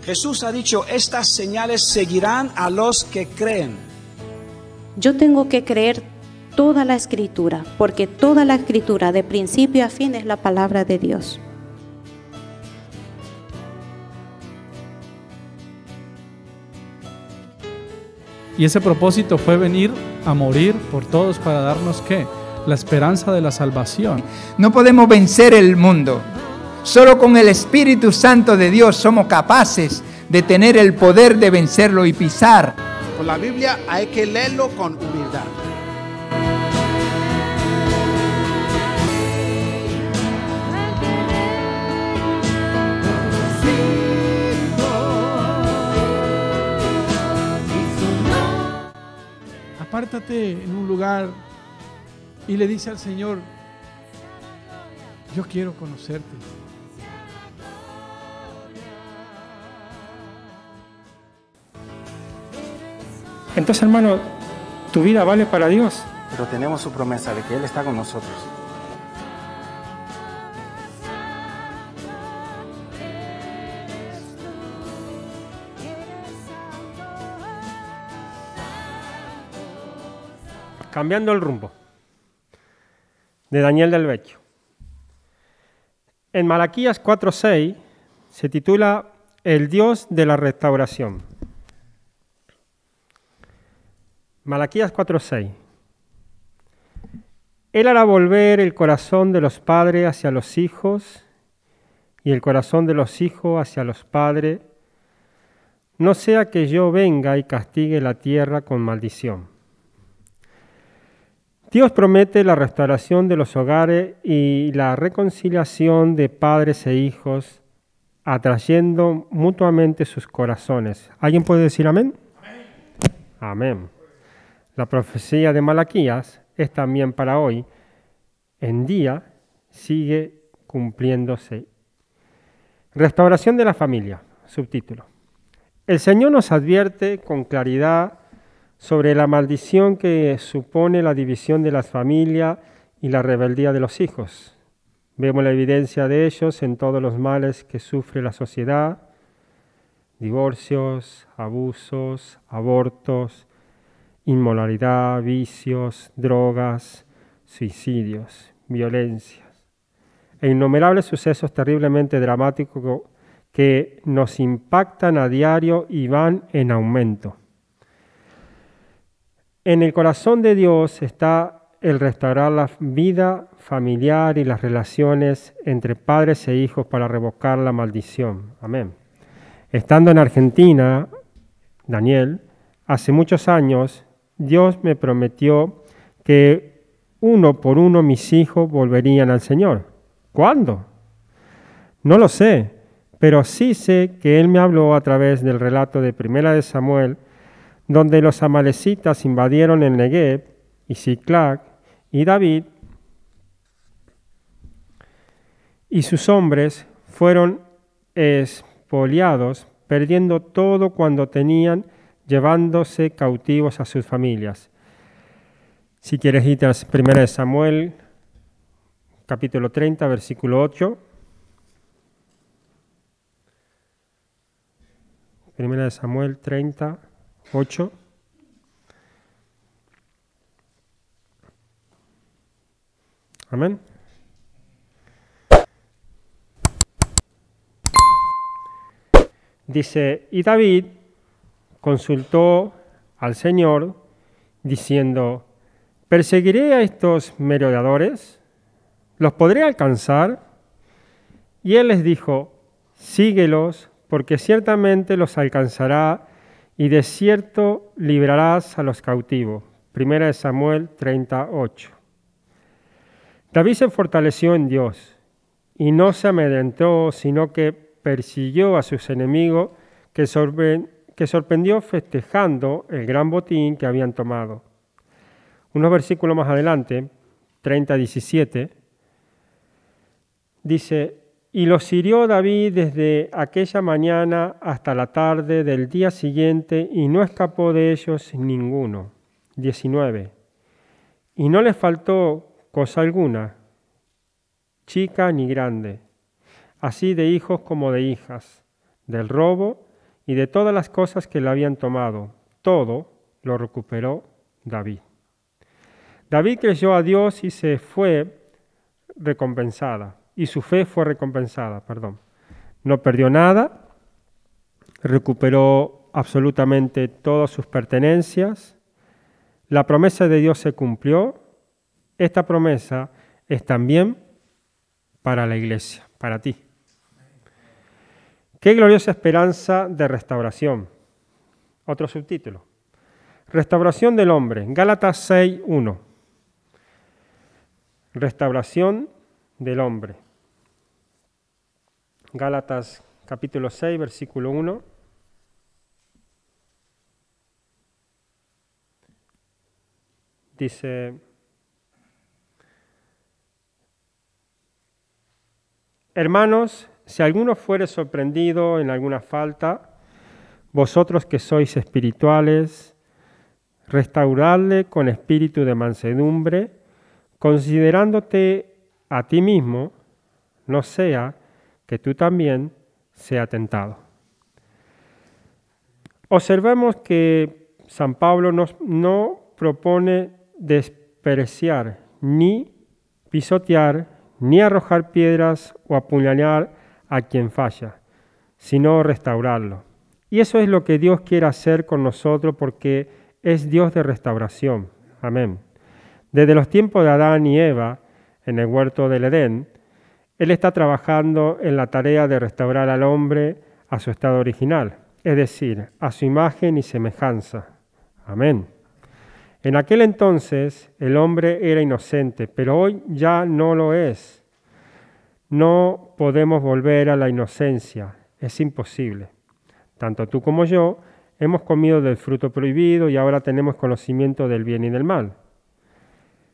Jesús ha dicho, estas señales seguirán a los que creen. Yo tengo que creer toda la Escritura, porque toda la Escritura, de principio a fin, es la palabra de Dios. Y ese propósito fue venir a morir por todos para darnos, ¿qué? La esperanza de la salvación. No podemos vencer el mundo. Solo con el Espíritu Santo de Dios somos capaces de tener el poder de vencerlo y pisar. Con la Biblia hay que leerlo con humildad. Apártate en un lugar y le dice al Señor, yo quiero conocerte. Entonces, hermano, tu vida vale para Dios. Pero tenemos su promesa de que Él está con nosotros. Cambiando el rumbo, de Daniel del Vecchio. En Malaquías 4:6 se titula El Dios de la restauración. Malaquías 4:6. Él hará volver el corazón de los padres hacia los hijos y el corazón de los hijos hacia los padres, no sea que yo venga y castigue la tierra con maldición. Dios promete la restauración de los hogares y la reconciliación de padres e hijos, atrayendo mutuamente sus corazones. ¿Alguien puede decir amén? Amén. La profecía de Malaquías es también para hoy. En día sigue cumpliéndose. Restauración de la familia, subtítulo. El Señor nos advierte con claridad sobre la maldición que supone la división de las familias y la rebeldía de los hijos. Vemos la evidencia de ellos en todos los males que sufre la sociedad: divorcios, abusos, abortos, inmoralidad, vicios, drogas, suicidios, violencias e innumerables sucesos terriblemente dramáticos que nos impactan a diario y van en aumento. En el corazón de Dios está el restaurar la vida familiar y las relaciones entre padres e hijos para revocar la maldición. Amén. Estando en Argentina, Daniel, hace muchos años, Dios me prometió que uno por uno mis hijos volverían al Señor. ¿Cuándo? No lo sé, pero sí sé que Él me habló a través del relato de Primera de Samuel, donde los amalecitas invadieron el Negev y Siclag, y David y sus hombres fueron expoliados, perdiendo todo cuando tenían, llevándose cautivos a sus familias. Si quieres ir a 1 Samuel, capítulo 30, versículo 8. 1 Samuel 30, 8. Amén. Dice, y David consultó al Señor diciendo, ¿perseguiré a estos merodeadores? ¿Los podré alcanzar? Y él les dijo, síguelos, porque ciertamente los alcanzará y de cierto librarás a los cautivos. 1 Samuel 38. David se fortaleció en Dios y no se amedrentó, sino que persiguió a sus enemigos que sorprendió festejando el gran botín que habían tomado. Unos versículos más adelante, 30:17, dice, y los hirió David desde aquella mañana hasta la tarde del día siguiente y no escapó de ellos ninguno. 19. Y no les faltó cosa alguna, chica ni grande, así de hijos como de hijas, del robo y de todas las cosas que le habían tomado. Todo lo recuperó David. David creyó a Dios y se fue recompensada, y su fe fue recompensada, No perdió nada, recuperó absolutamente todas sus pertenencias. La promesa de Dios se cumplió. Esta promesa es también para la iglesia, para ti. Qué gloriosa esperanza de restauración. Otro subtítulo. Restauración del hombre. Gálatas 6:1. Restauración del hombre. Gálatas capítulo 6, versículo 1. Dice: Hermanos, si alguno fuere sorprendido en alguna falta, vosotros que sois espirituales, restauradle con espíritu de mansedumbre, considerándote a ti mismo, no sea que tú también sea tentado. Observemos que San Pablo no propone despreciar, ni pisotear, ni arrojar piedras o apuñalar a quien falla, sino restaurarlo. Y eso es lo que Dios quiere hacer con nosotros, porque es Dios de restauración. Amén. Desde los tiempos de Adán y Eva, en el huerto del Edén, Él está trabajando en la tarea de restaurar al hombre a su estado original, es decir, a su imagen y semejanza. Amén. En aquel entonces el hombre era inocente, pero hoy ya no lo es. No podemos volver a la inocencia, es imposible. Tanto tú como yo hemos comido del fruto prohibido y ahora tenemos conocimiento del bien y del mal.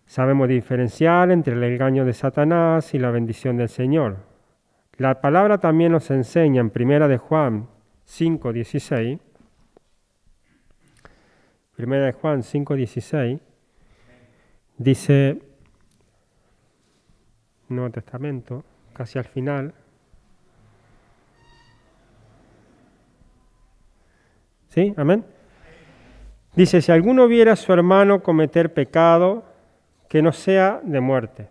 Sabemos diferenciar entre el engaño de Satanás y la bendición del Señor. La palabra también nos enseña en 1 de Juan 5:16. 1 de Juan 5:16 dice, Nuevo Testamento, casi al final. ¿Sí? Amén. Dice, si alguno viera a su hermano cometer pecado, que no sea de muerte,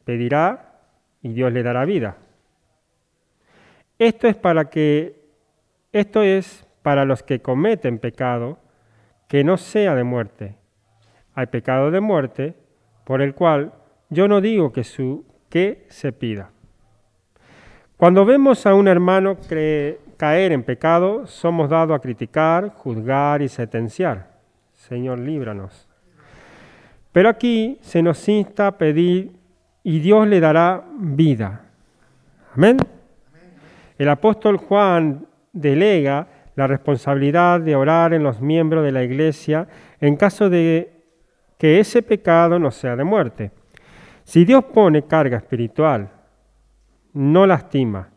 pedirá y Dios le dará vida. Esto es para los que cometen pecado, que no sea de muerte. Hay pecado de muerte, por el cual yo no digo que se pida. Cuando vemos a un hermano caer en pecado, somos dados a criticar, juzgar y sentenciar. Señor, líbranos. Pero aquí se nos insta a pedir y Dios le dará vida. Amén. El apóstol Juan delega la responsabilidad de orar en los miembros de la iglesia en caso de que ese pecado no sea de muerte. Si Dios pone carga espiritual, no lástima,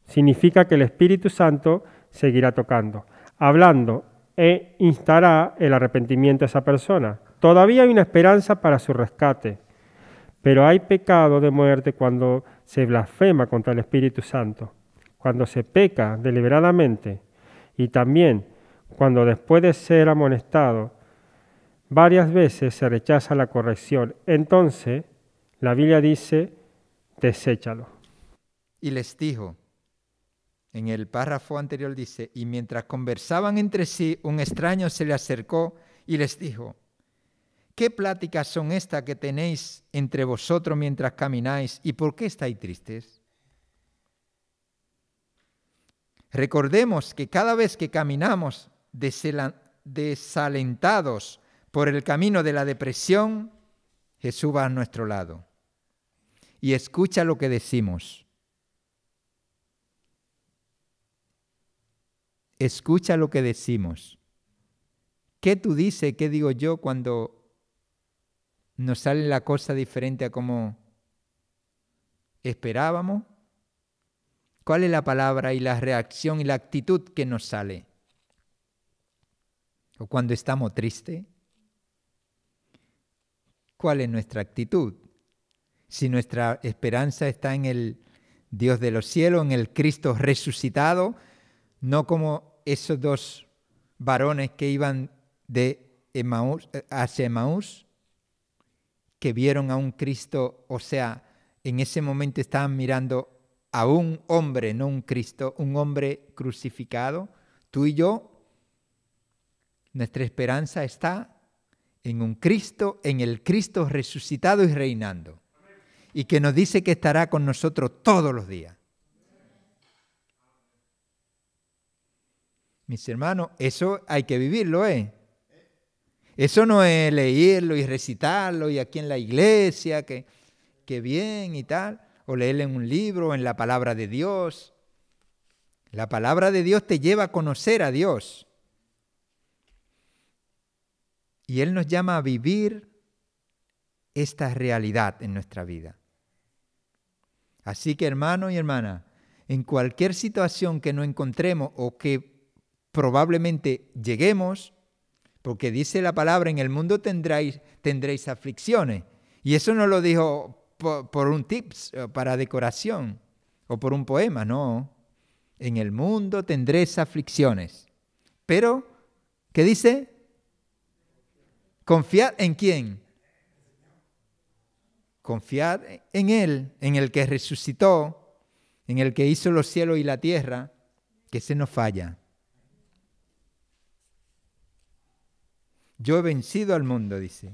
significa que el Espíritu Santo seguirá tocando, hablando e instará el arrepentimiento a esa persona. Todavía hay una esperanza para su rescate, pero hay pecado de muerte cuando se blasfema contra el Espíritu Santo, cuando se peca deliberadamente y también cuando después de ser amonestado varias veces se rechaza la corrección. Entonces, la Biblia dice, deséchalo. Y les dijo, en el párrafo anterior dice, y mientras conversaban entre sí, un extraño se le acercó y les dijo, ¿qué pláticas son estas que tenéis entre vosotros mientras camináis y por qué estáis tristes? Recordemos que cada vez que caminamos desalentados por el camino de la depresión, Jesús va a nuestro lado y escucha lo que decimos. Escucha lo que decimos. ¿Qué tú dices, qué digo yo cuando nos sale la cosa diferente a como esperábamos? ¿Cuál es la palabra y la reacción y la actitud que nos sale? ¿O cuando estamos tristes? ¿Cuál es nuestra actitud? Si nuestra esperanza está en el Dios de los cielos, en el Cristo resucitado, no como esos dos varones que iban de Emaús, hacia Emaús, que vieron a un Cristo, o sea, en ese momento estaban mirando a un hombre, no un Cristo, un hombre crucificado. Tú y yo, nuestra esperanza está en un Cristo, en el Cristo resucitado y reinando. Y que nos dice que estará con nosotros todos los días. Mis hermanos, eso hay que vivirlo, ¿eh? Eso no es leerlo y recitarlo y aquí en la iglesia, que bien y tal, o leerlo en un libro, en la palabra de Dios. La palabra de Dios te lleva a conocer a Dios. Y Él nos llama a vivir esta realidad en nuestra vida. Así que, hermano y hermana, en cualquier situación que nos encontremos o que probablemente lleguemos, porque dice la palabra, en el mundo tendréis aflicciones. Y eso no lo dijo por un tips para decoración o por un poema, no. En el mundo tendréis aflicciones. Pero, ¿qué dice? Confiad en quién. Confiad en Él, en el que resucitó, en el que hizo los cielos y la tierra, que se nos falla. Yo he vencido al mundo, dice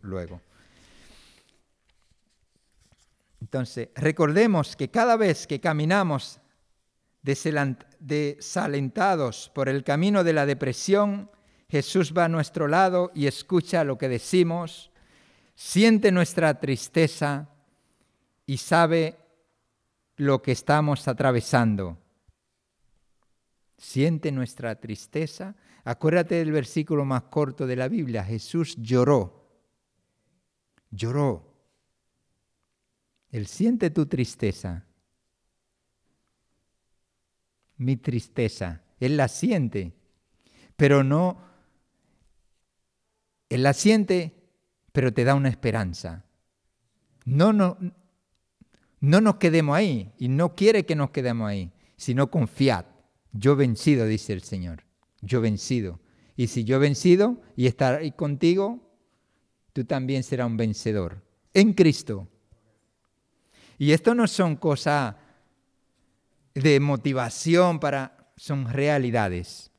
luego. Entonces, recordemos que cada vez que caminamos desalentados por el camino de la depresión, Jesús va a nuestro lado y escucha lo que decimos, siente nuestra tristeza y sabe lo que estamos atravesando. Siente nuestra tristeza. Acuérdate del versículo más corto de la Biblia. Jesús lloró. Lloró. Él siente tu tristeza. Mi tristeza. Él la siente. Pero no. Él la siente, pero te da una esperanza. No nos quedemos ahí. Y no quiere que nos quedemos ahí. Sino confiad. Yo he vencido, dice el Señor. Yo he vencido. Y si yo he vencido y estaré contigo, tú también serás un vencedor. En Cristo. Y esto no son cosas de motivación son realidades.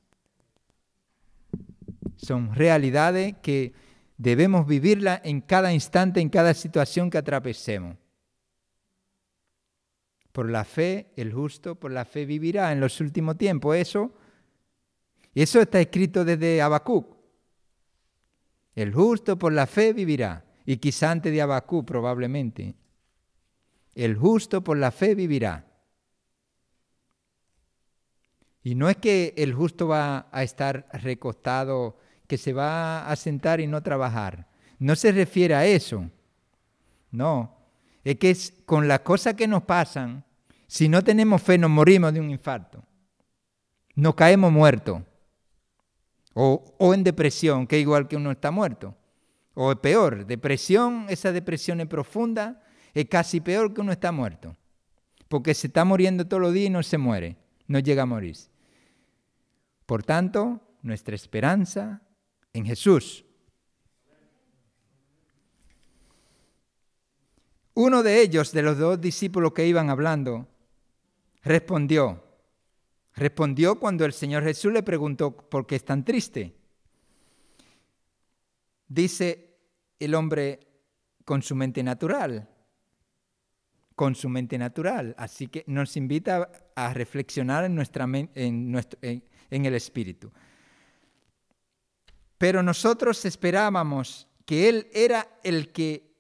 Son realidades que debemos vivirlas en cada instante, en cada situación que atravesemos. Por la fe, el justo por la fe vivirá en los últimos tiempos. Eso está escrito desde Habacuc. El justo por la fe vivirá. Y quizá antes de Habacuc probablemente. El justo por la fe vivirá. Y no es que el justo va a estar recostado, que se va a sentar y no trabajar. No se refiere a eso. No. Es que con las cosas que nos pasan, si no tenemos fe, nos morimos de un infarto. Nos caemos muertos. O en depresión, que es igual que uno está muerto. O es peor, depresión, esa depresión es profunda, es casi peor que uno está muerto. Porque se está muriendo todos los días y no se muere, no llega a morir. Por tanto, nuestra esperanza en Jesús. Uno de ellos, de los dos discípulos que iban hablando, respondió cuando el Señor Jesús le preguntó por qué es tan triste. Dice el hombre con su mente natural. Así que nos invita a reflexionar en el Espíritu. Pero nosotros esperábamos que Él era el que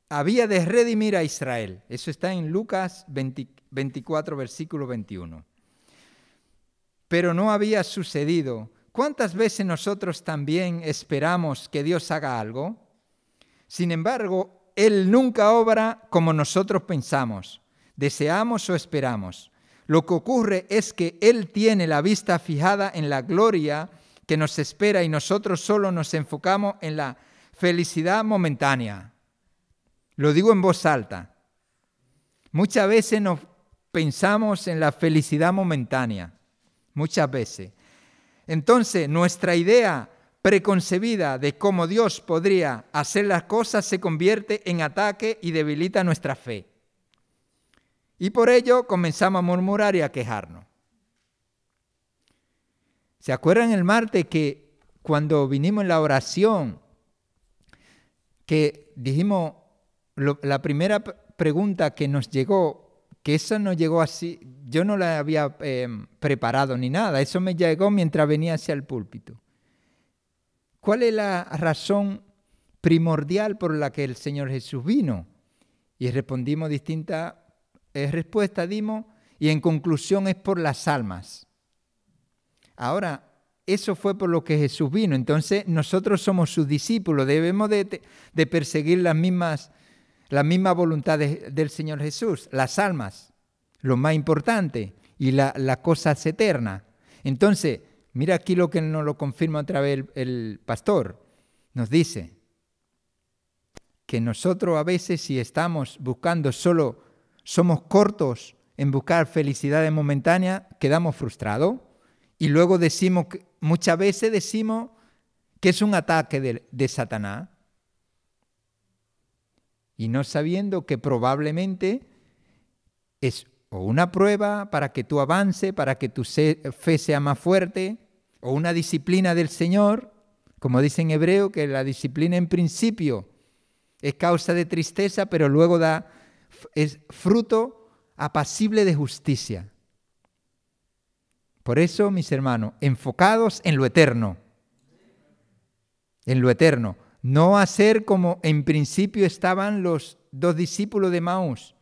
había de redimir a Israel. Eso está en Lucas 24, versículo 21. Pero no había sucedido. ¿Cuántas veces nosotros también esperamos que Dios haga algo? Sin embargo, Él nunca obra como nosotros pensamos, deseamos o esperamos. Lo que ocurre es que Él tiene la vista fijada en la gloria que nos espera y nosotros solo nos enfocamos en la felicidad momentánea. Lo digo en voz alta. Muchas veces nos pensamos en la felicidad momentánea, muchas veces. Entonces, nuestra idea preconcebida de cómo Dios podría hacer las cosas se convierte en ataque y debilita nuestra fe. Y por ello comenzamos a murmurar y a quejarnos. ¿Se acuerdan el martes que cuando vinimos en la oración, que dijimos, la primera pregunta que nos llegó, que eso nos llegó así, yo no la había preparado ni nada, eso me llegó mientras venía hacia el púlpito. ¿Cuál es la razón primordial por la que el Señor Jesús vino? Y respondimos distintas respuestas, dimos, y en conclusión es por las almas. Ahora, eso fue por lo que Jesús vino. Entonces, nosotros somos sus discípulos, debemos de perseguir las mismas voluntades del Señor Jesús, las almas, lo más importante, y las cosas eternas. Entonces, mira aquí lo que nos lo confirma otra vez el pastor. Nos dice que nosotros a veces, si estamos buscando solo, somos cortos en buscar felicidades momentáneas, quedamos frustrados. Y luego muchas veces decimos que es un ataque de Satanás. Y no sabiendo que probablemente es o una prueba para que tú avances, para que tu fe sea más fuerte, o una disciplina del Señor, como dice en hebreo, que la disciplina en principio es causa de tristeza, pero luego es fruto apacible de justicia. Por eso, mis hermanos, enfocados en lo eterno. En lo eterno. No hacer como en principio estaban los 2 discípulos de Emaús,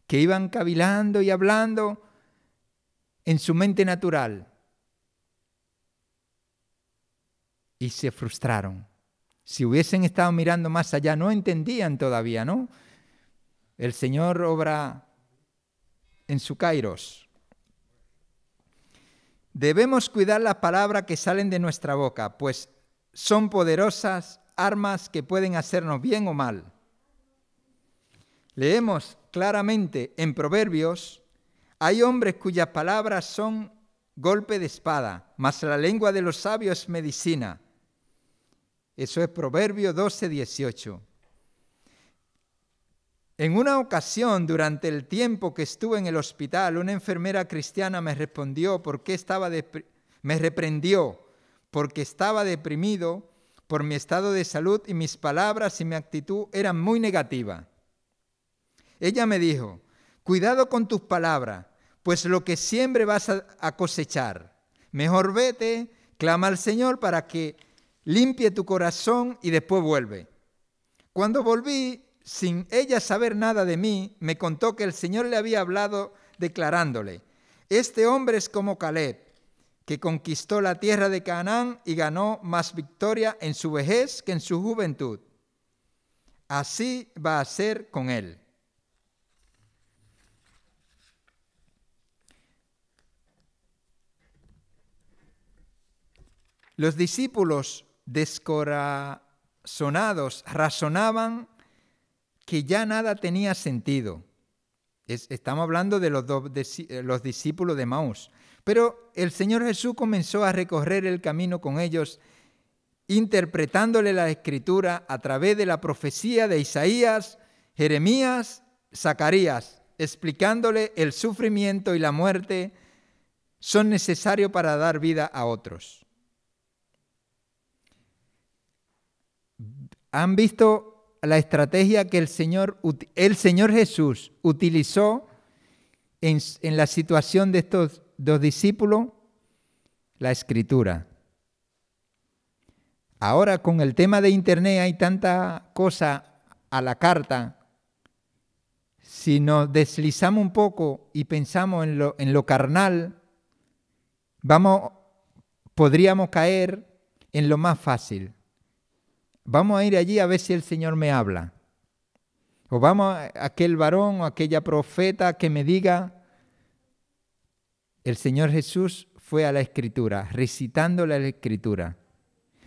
que iban cavilando y hablando en su mente natural. Y se frustraron. Si hubiesen estado mirando más allá, no entendían todavía, ¿no? El Señor obra en su kairos. Debemos cuidar las palabras que salen de nuestra boca, pues son poderosas armas que pueden hacernos bien o mal. Leemos claramente en Proverbios, hay hombres cuyas palabras son golpe de espada, mas la lengua de los sabios es medicina. Eso es Proverbios 12:18. En una ocasión, durante el tiempo que estuve en el hospital, una enfermera cristiana me reprendió porque estaba deprimido por mi estado de salud y mis palabras y mi actitud eran muy negativas. Ella me dijo, cuidado con tus palabras, pues lo que siempre vas a cosechar. Mejor vete, clama al Señor para que limpie tu corazón y después vuelve. Cuando volví, sin ella saber nada de mí, me contó que el Señor le había hablado declarándole, este hombre es como Caleb, que conquistó la tierra de Canaán y ganó más victoria en su vejez que en su juventud. Así va a ser con él. Los discípulos descorazonados razonaban que ya nada tenía sentido. Estamos hablando de los discípulos de Emaús. Pero el Señor Jesús comenzó a recorrer el camino con ellos, interpretándole la Escritura a través de la profecía de Isaías, Jeremías, Zacarías, explicándole el sufrimiento y la muerte son necesarios para dar vida a otros. ¿Han visto la estrategia que el Señor Jesús utilizó en la situación de estos 2 discípulos? La Escritura. Ahora con el tema de Internet hay tanta cosa a la carta. Si nos deslizamos un poco y pensamos en lo carnal, podríamos caer en lo más fácil. Vamos a ir allí a ver si el Señor me habla. O vamos a aquel varón o aquella profeta que me diga. El Señor Jesús fue a la Escritura, recitándole la Escritura.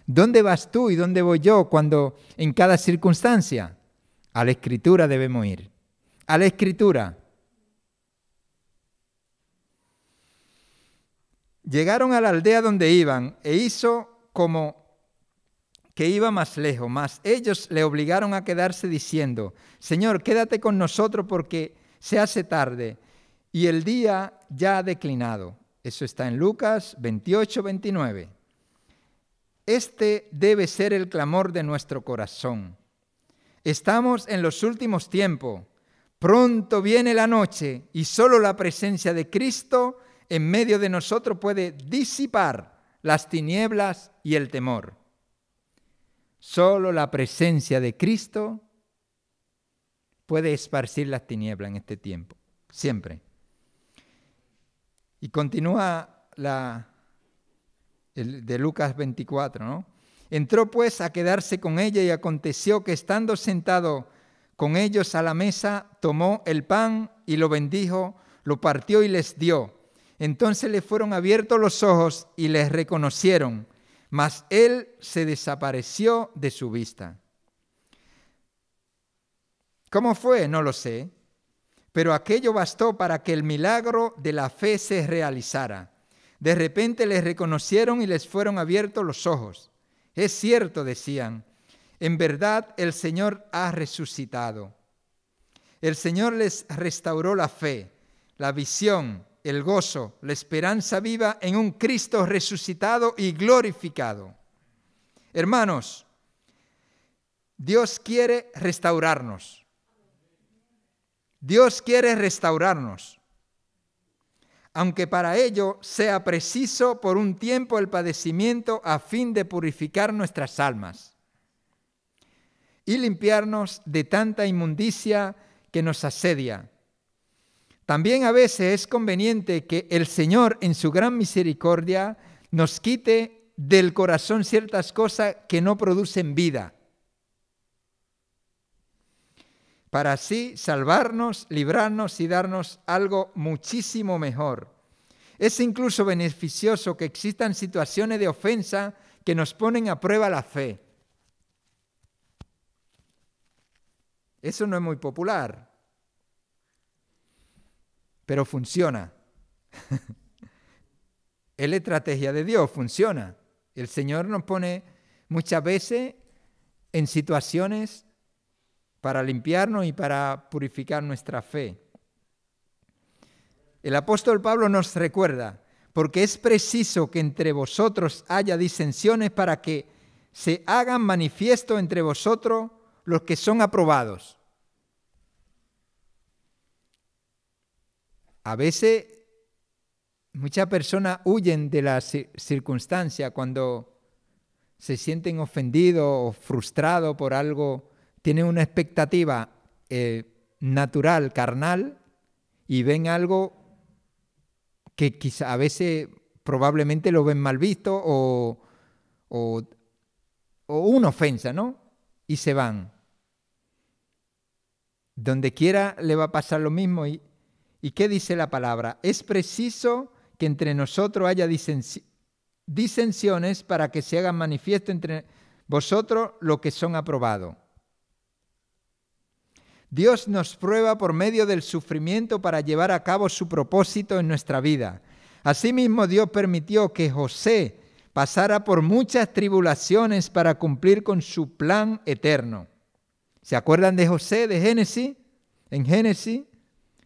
¿Dónde vas tú y dónde voy yo en cada circunstancia? A la Escritura debemos ir. A la Escritura. Llegaron a la aldea donde iban e hizo como que iba más lejos, mas ellos le obligaron a quedarse diciendo: Señor, quédate con nosotros porque se hace tarde y el día ya ha declinado. Eso está en Lucas 28, 29. Este debe ser el clamor de nuestro corazón. Estamos en los últimos tiempos. Pronto viene la noche y solo la presencia de Cristo en medio de nosotros puede disipar las tinieblas y el temor. Solo la presencia de Cristo puede esparcir las tinieblas en este tiempo, siempre. Y continúa el de Lucas 24, ¿no? Entró pues a quedarse con ella y aconteció que estando sentado con ellos a la mesa, tomó el pan y lo bendijo, lo partió y les dio. Entonces le fueron abiertos los ojos y les reconocieron, mas él se desapareció de su vista. ¿Cómo fue? No lo sé, pero aquello bastó para que el milagro de la fe se realizara. De repente les reconocieron y les fueron abiertos los ojos. Es cierto, decían, en verdad el Señor ha resucitado. El Señor les restauró la fe, la visión, el gozo, la esperanza viva en un Cristo resucitado y glorificado. Hermanos, Dios quiere restaurarnos. Dios quiere restaurarnos. Aunque para ello sea preciso por un tiempo el padecimiento a fin de purificar nuestras almas y limpiarnos de tanta inmundicia que nos asedia. También a veces es conveniente que el Señor, en su gran misericordia, nos quite del corazón ciertas cosas que no producen vida, para así salvarnos, librarnos y darnos algo muchísimo mejor. Es incluso beneficioso que existan situaciones de ofensa que nos ponen a prueba la fe. Eso no es muy popular, pero funciona. Es la estrategia de Dios, funciona. El Señor nos pone muchas veces en situaciones para limpiarnos y para purificar nuestra fe. El apóstol Pablo nos recuerda, porque es preciso que entre vosotros haya disensiones para que se hagan manifiesto entre vosotros los que son aprobados. A veces muchas personas huyen de las circunstancias cuando se sienten ofendidos o frustrados por algo, tienen una expectativa natural, carnal, y ven algo que quizá a veces probablemente lo ven mal visto o una ofensa, ¿no? Y se van. Donde quiera le va a pasar lo mismo. ¿Y qué dice la palabra? Es preciso que entre nosotros haya disensiones para que se hagan manifiesto entre vosotros lo que son aprobados. Dios nos prueba por medio del sufrimiento para llevar a cabo su propósito en nuestra vida. Asimismo, Dios permitió que José pasara por muchas tribulaciones para cumplir con su plan eterno. ¿Se acuerdan de José, de Génesis? En Génesis,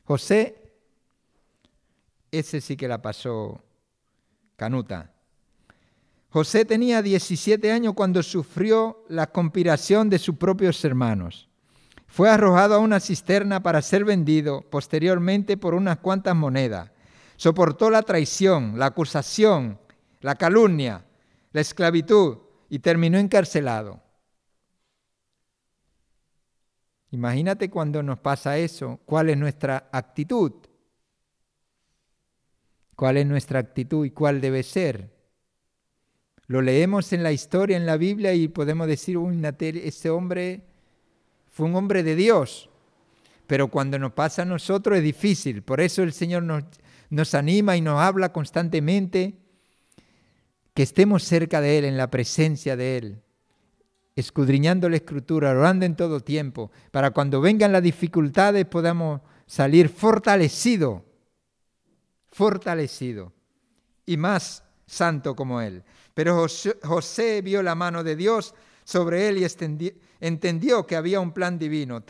José, ese sí que la pasó canuta. José tenía 17 años cuando sufrió la conspiración de sus propios hermanos. Fue arrojado a una cisterna para ser vendido posteriormente por unas cuantas monedas. Soportó la traición, la acusación, la calumnia, la esclavitud y terminó encarcelado. Imagínate cuando nos pasa eso, ¿cuál es nuestra actitud? ¿Cuál es nuestra actitud y cuál debe ser? Lo leemos en la historia, en la Biblia, y podemos decir, ese hombre fue un hombre de Dios. Pero cuando nos pasa a nosotros es difícil. Por eso el Señor nos anima y nos habla constantemente que estemos cerca de Él, en la presencia de Él, escudriñando la Escritura, orando en todo tiempo, para cuando vengan las dificultades podamos salir fortalecidos y más santo como él. Pero José vio la mano de Dios sobre él y entendió que había un plan divino.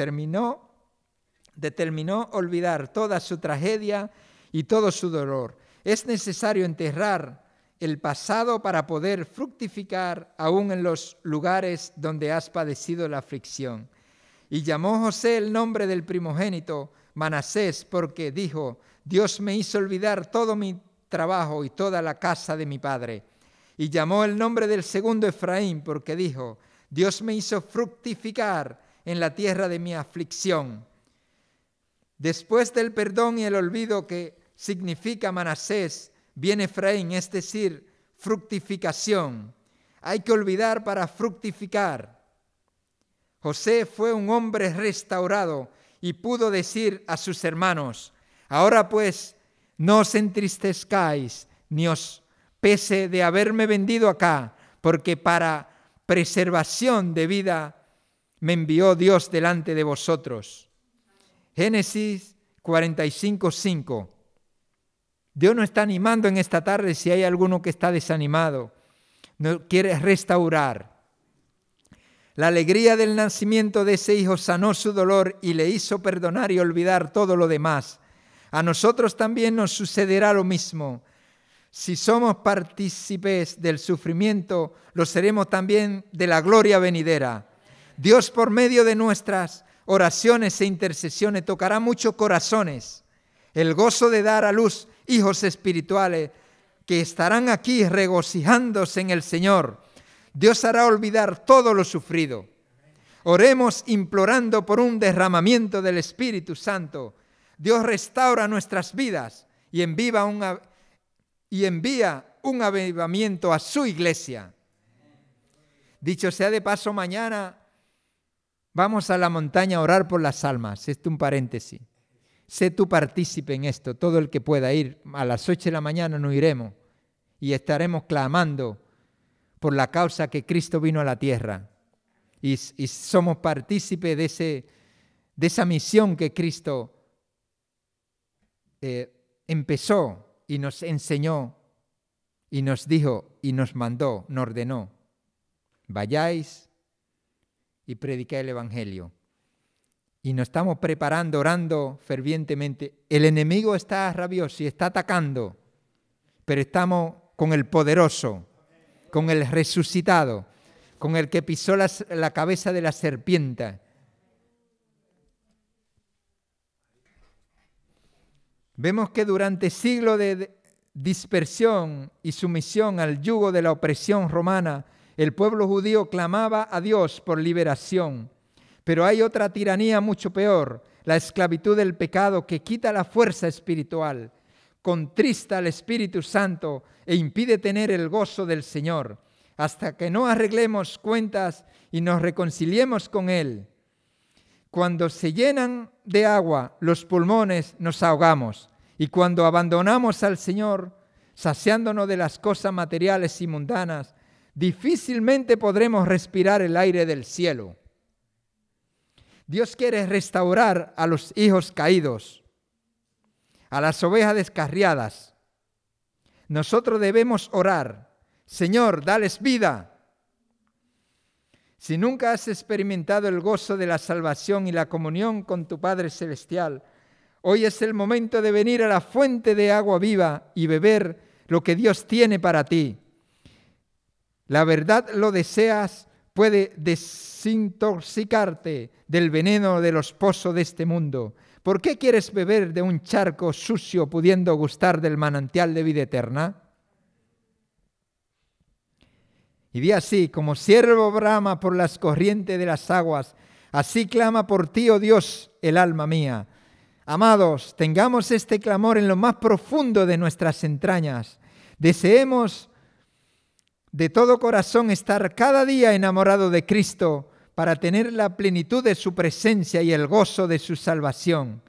Determinó olvidar toda su tragedia y todo su dolor. Es necesario enterrar el pasado para poder fructificar aún en los lugares donde has padecido la aflicción. Y llamó José el nombre del primogénito Manasés, porque dijo: Dios me hizo olvidar todo mi trabajo y toda la casa de mi padre. Y llamó el nombre del segundo Efraín, porque dijo: Dios me hizo fructificar en la tierra de mi aflicción. Después del perdón y el olvido que significa Manasés, viene Efraín, es decir, fructificación. Hay que olvidar para fructificar. José fue un hombre restaurado y pudo decir a sus hermanos: ahora pues, no os entristezcáis, ni os pese de haberme vendido acá, porque para preservación de vida me envió Dios delante de vosotros. Génesis 45:5. Dios nos está animando en esta tarde. Si hay alguno que está desanimado, no quiere restaurar. La alegría del nacimiento de ese hijo sanó su dolor y le hizo perdonar y olvidar todo lo demás. A nosotros también nos sucederá lo mismo. Si somos partícipes del sufrimiento, lo seremos también de la gloria venidera. Dios, por medio de nuestras oraciones e intercesiones, tocará muchos corazones. El gozo de dar a luz hijos espirituales que estarán aquí regocijándose en el Señor. Dios hará olvidar todo lo sufrido. Oremos implorando por un derramamiento del Espíritu Santo. Dios restaura nuestras vidas y envía un avivamiento a su iglesia. Dicho sea de paso, mañana vamos a la montaña a orar por las almas. Esto es un paréntesis. Sé tú partícipe en esto. Todo el que pueda ir, a las 8 de la mañana nos iremos y estaremos clamando por la causa que Cristo vino a la tierra. Y somos partícipes de esa misión que Cristo empezó y nos enseñó y nos dijo y nos mandó, nos ordenó: vayáis y predicáis el Evangelio. Y nos estamos preparando, orando fervientemente. El enemigo está rabioso y está atacando, pero estamos con el poderoso, con el resucitado, con el que pisó la cabeza de la serpiente. Vemos que durante siglos de dispersión y sumisión al yugo de la opresión romana, el pueblo judío clamaba a Dios por liberación. Pero hay otra tiranía mucho peor, la esclavitud del pecado, que quita la fuerza espiritual, contrista al Espíritu Santo e impide tener el gozo del Señor, hasta que no arreglemos cuentas y nos reconciliemos con Él. Cuando se llenan de agua los pulmones, nos ahogamos, y cuando abandonamos al Señor, saciándonos de las cosas materiales y mundanas, difícilmente podremos respirar el aire del cielo. Dios quiere restaurar a los hijos caídos, a las ovejas descarriadas. Nosotros debemos orar: Señor, dales vida. Si nunca has experimentado el gozo de la salvación y la comunión con tu Padre Celestial, hoy es el momento de venir a la fuente de agua viva y beber lo que Dios tiene para ti. La verdad lo deseas, puede desintoxicarte del veneno de los pozos de este mundo. ¿Por qué quieres beber de un charco sucio pudiendo gustar del manantial de vida eterna? Y di así: como ciervo brama por las corrientes de las aguas, así clama por ti, oh Dios, el alma mía. Amados, tengamos este clamor en lo más profundo de nuestras entrañas. Deseemos de todo corazón estar cada día enamorado de Cristo para tener la plenitud de su presencia y el gozo de su salvación.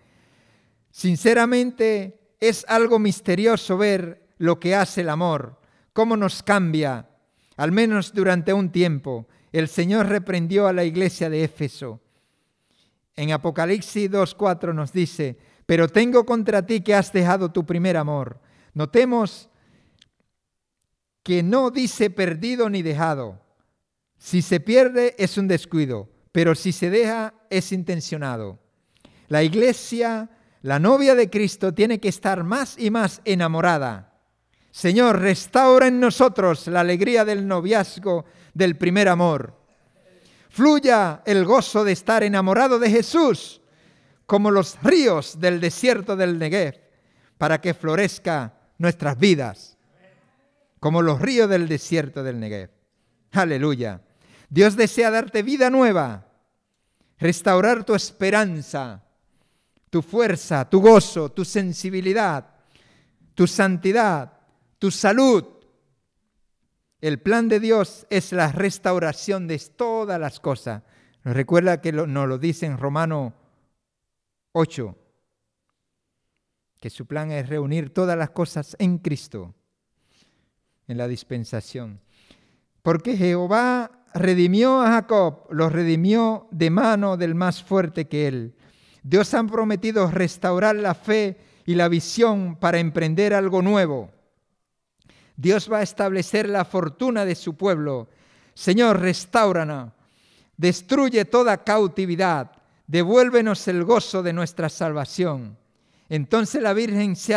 Sinceramente, es algo misterioso ver lo que hace el amor, cómo nos cambia, al menos durante un tiempo. El Señor reprendió a la iglesia de Éfeso. En Apocalipsis 2:4 nos dice: pero tengo contra ti que has dejado tu primer amor. Notemos que no dice perdido ni dejado. Si se pierde es un descuido, pero si se deja es intencionado. La iglesia, la novia de Cristo, tiene que estar más y más enamorada. Señor, restaura en nosotros la alegría del noviazgo, del primer amor. Fluya el gozo de estar enamorado de Jesús, como los ríos del desierto del Negev, para que florezca nuestras vidas, como los ríos del desierto del Negev. Aleluya. Dios desea darte vida nueva, restaurar tu esperanza, tu fuerza, tu gozo, tu sensibilidad, tu santidad, tu salud. El plan de Dios es la restauración de todas las cosas. Nos recuerda que nos lo dice en Romanos 8, que su plan es reunir todas las cosas en Cristo, en la dispensación. Porque Jehová redimió a Jacob, lo redimió de mano del más fuerte que él. Dios ha prometido restaurar la fe y la visión para emprender algo nuevo. Dios va a establecer la fortuna de su pueblo. Señor, restáuranos, destruye toda cautividad, devuélvenos el gozo de nuestra salvación. Entonces la Virgen se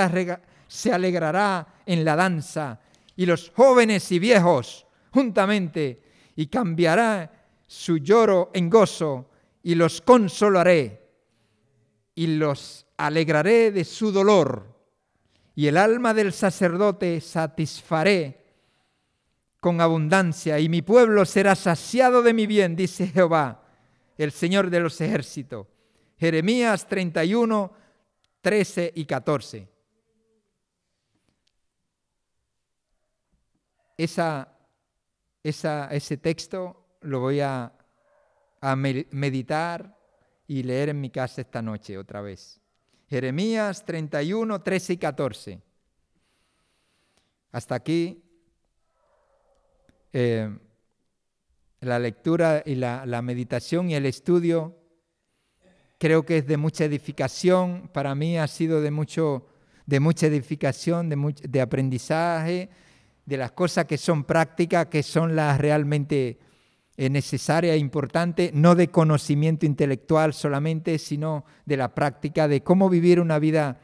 alegrará en la danza, y los jóvenes y viejos juntamente, y cambiará su lloro en gozo, y los consolaré, y los alegraré de su dolor. Y el alma del sacerdote satisfaré con abundancia, y mi pueblo será saciado de mi bien, dice Jehová, el Señor de los ejércitos. Jeremías 31, 13 y 14. Ese texto lo voy a meditar y leer en mi casa esta noche otra vez. Jeremías 31, 13 y 14. Hasta aquí la lectura y la meditación y el estudio creo que es de mucha edificación. Para mí ha sido de mucha edificación, de aprendizaje, de las cosas que son prácticas, que son las realmente necesarias e importantes, no de conocimiento intelectual solamente, sino de la práctica, de cómo vivir una vida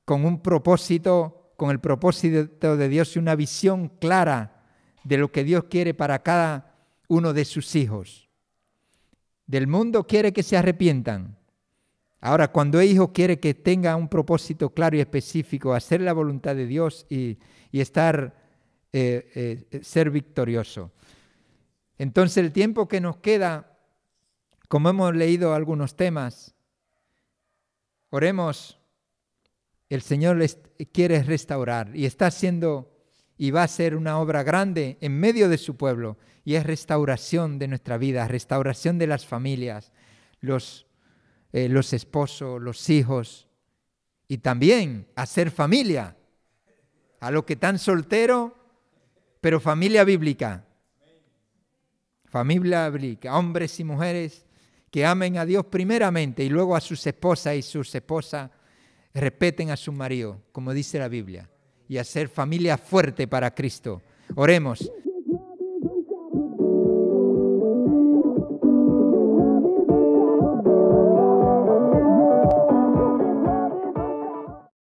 con un propósito, con el propósito de Dios y una visión clara de lo que Dios quiere para cada uno de sus hijos. Del mundo quiere que se arrepientan. Ahora, cuando es hijo, quiere que tenga un propósito claro y específico, hacer la voluntad de Dios y ser victorioso. Entonces, el tiempo que nos queda, como hemos leído algunos temas, oremos. El Señor les quiere restaurar y está haciendo y va a hacer una obra grande en medio de su pueblo, y es restauración de nuestra vida, restauración de las familias, los esposos, los hijos, y también hacer familia, a los que están solteros, pero familia bíblica. Familia bíblica, hombres y mujeres que amen a Dios primeramente y luego a sus esposas, y sus esposas respeten a su marido, como dice la Biblia, y hacer familia fuerte para Cristo. Oremos.